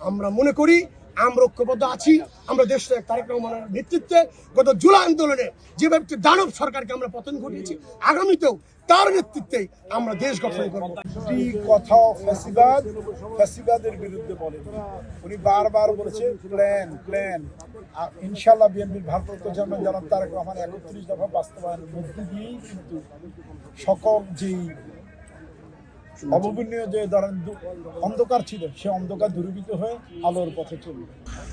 আমরা মনে করি আমরা ঐক্যবদ্ধ আছি। আমরা দেশটাক তারেক রহমানের নেতৃত্বে গত জুলাই আন্দোলনে যেভাবে একটি দানব সরকারকে আমরা পতন ঘটিয়েছি, আগামীতেও তার নেতৃত্বে আমরা দেশ গঠন করব। কথা ফ্যাসিবাদের বিরুদ্ধে বলেন, উনি বারবার বলেছে প্ল্যান প্ল্যান। ইনশাল্লাহ বিএনপির ভারপ্রাপ্ত চেয়ারম্যান জনাব তারেক রহমান 31 দফা বাস্তবায়নের মধ্যে দিয়েই কিন্তু সকল যেই অবগুণ্য যে ধরেন অন্ধকার ছিল সে অন্ধকার দূরীভূত হয়ে আলোর পথে চলবে।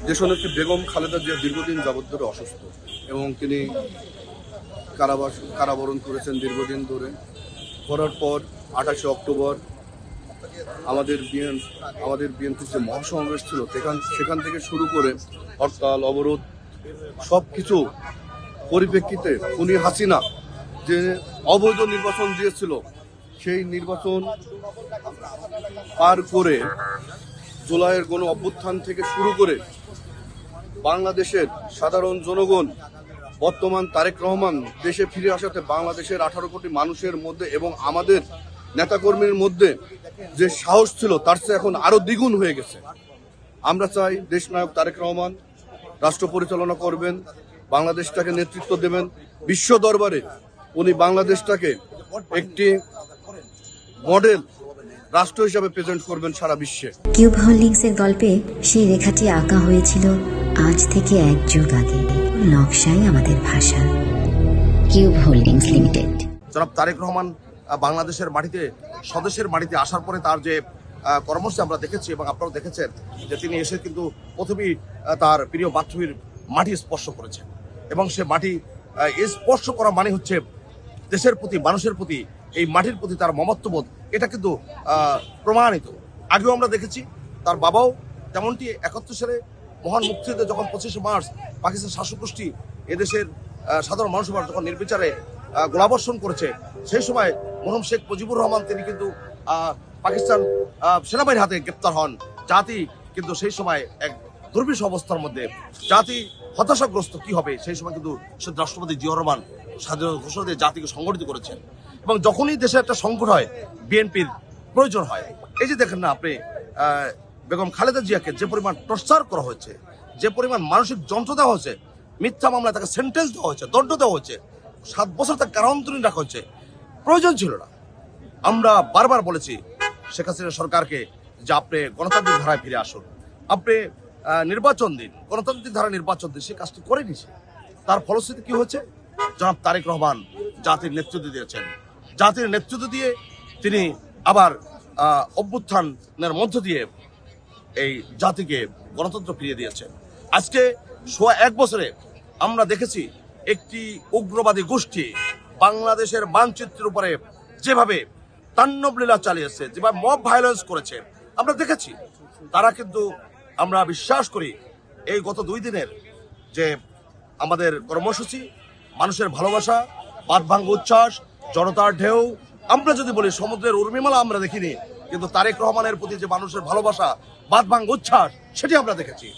দেশনেত্রী বেগম খালেদা জিয়া দীর্ঘদিন যাবৎ ধরে অসুস্থ এবং তিনি কারাবরণ করেছেন দীর্ঘদিন ধরে। করার পর 28 অক্টোবর আমাদের বিএনপির যে মহাসমাবেশ ছিল সেখান থেকে শুরু করে হরতাল অবরোধ সব কিছু পরিপ্রেক্ষিতে খুনি হাসিনা যে অবৈধ নির্বাচন দিয়েছিল, সেই নির্বাচন পার করে জুলাইয়ের গণ অভ্যুত্থান থেকে শুরু করে বাংলাদেশের সাধারণ জনগণ বর্তমান তারেক রহমান দেশে ফিরে আসাতে বাংলাদেশের 18 কোটি মানুষের মধ্যে এবং আমাদের নেতাকর্মীর মধ্যে যে সাহস ছিল তার চেয়ে এখন আরো দ্বিগুণ হয়ে গেছে। আমরা চাই দেশনায়ক তারেক রহমান রাষ্ট্র পরিচালনা করবেন, বাংলাদেশটাকে নেতৃত্ব দেবেন, বিশ্ব দরবারে উনি বাংলাদেশটাকে একটি মডেল রাষ্ট্র হিসাবে প্রেজেন্ট করবেন সারা বিশ্বে। কিউব হোল্ডিংসের গল্পে সেই রেখাটি আঁকা হয়েছিল আজ থেকে 1 যুগ আগে। নকশাই আমাদের ভাষা। Cube holdings limited. জনাব তারেক রহমান বাংলাদেশের মাটিতে স্বদেশের মাটিতে আসার পরে তার যে কর্মসূচি আমরা দেখেছি এবং আপনারাও দেখেছেন যে তিনি এসে কিন্তু প্রথমেই তার প্রিয় মাতৃভূমির মাটি স্পর্শ করেছেন এবং সে মাটি স্পর্শ করা মানে হচ্ছে দেশের প্রতি, মানুষের প্রতি, এই মাটির প্রতি তার মমত্ববোধ, এটা কিন্তু প্রমাণিত। আগেও আমরা দেখেছি তার বাবাও তেমনটি 71 সালে মহান মুক্তিযুদ্ধে যখন 25 মার্চ পাকিস্তান শাসক গোষ্ঠী এদেশের সাধারণ মানুষ যখন নির্বিচারে গোলাবর্ষণ করেছে, সেই সময় মরহুম শেখ মুজিবুর রহমান তিনি কিন্তু পাকিস্তান সেনাবাহিনীর হাতে গ্রেপ্তার হন। জাতি কিন্তু সেই সময় এক দুর্বিষ অবস্থার মধ্যে, জাতি হতাশাগ্রস্ত কি হবে, সেই সময় কিন্তু রাষ্ট্রপতি জিয়াউর রহমান স্বাধীনতা ঘোষণা দিয়ে জাতিকে সংগঠিত করেছেন। এবং যখনই দেশে একটা সংকট হয় বিএনপির প্রয়োজন হয়। এই যে দেখেন না আপনি বেগম খালেদা জিয়াকে যে পরিমাণ টর্চার করা হয়েছে, যে পরিমাণ মানসিক যন্ত্র দেওয়া হয়েছে, মিথ্যা মামলায় তাকে সেন্টেন্স দেওয়া হয়েছে, দণ্ড দেওয়া হয়েছে, 7 বছর তাকে কারান্তরীণ রাখা হয়েছে, প্রয়োজন ছিল না। আমরা বারবার বলেছি শেখ হাসিনা সরকারকে যে আপনি গণতান্ত্রিক ধারায় ফিরে আসুন, আপনি নির্বাচন দিন, গণতান্ত্রিক ধারায় নির্বাচন দিন। সে কাজটি করেনি সে। তার ফলশ্রুতি কি হয়েছে? জনাব তারেক রহমান জাতির নেতৃত্ব দিয়েছেন, জাতির নেতৃত্ব দিয়ে তিনি আবার অভ্যুত্থানের মধ্য দিয়ে এই জাতিকে গণতন্ত্র ফিরিয়ে দিয়েছেন। আজকে 1 বছরে আমরা দেখেছি একটি উগ্রবাদী গোষ্ঠী বাংলাদেশের মানচিত্রের উপরে যেভাবে তাণ্ডব লীলা চালিয়েছে, যেভাবে মব ভায়োলেন্স করেছে আমরা দেখেছি। তারা কিন্তু আমরা বিশ্বাস করি এই গত 2 দিনের যে আমাদের কর্মসূচি, মানুষের ভালোবাসা, বাঁধভাঙ্গ উচ্ছ্বাস, জনতার ঢেউ, আমরা যদি বলি সমুদ্রের উর্মিমালা আমরা দেখিনি, কিন্তু তারেক রহমানের প্রতি যে মানুষের ভালোবাসা, বাঁধভাঙ্গ উচ্ছ্বাস, সেটি আমরা দেখেছি।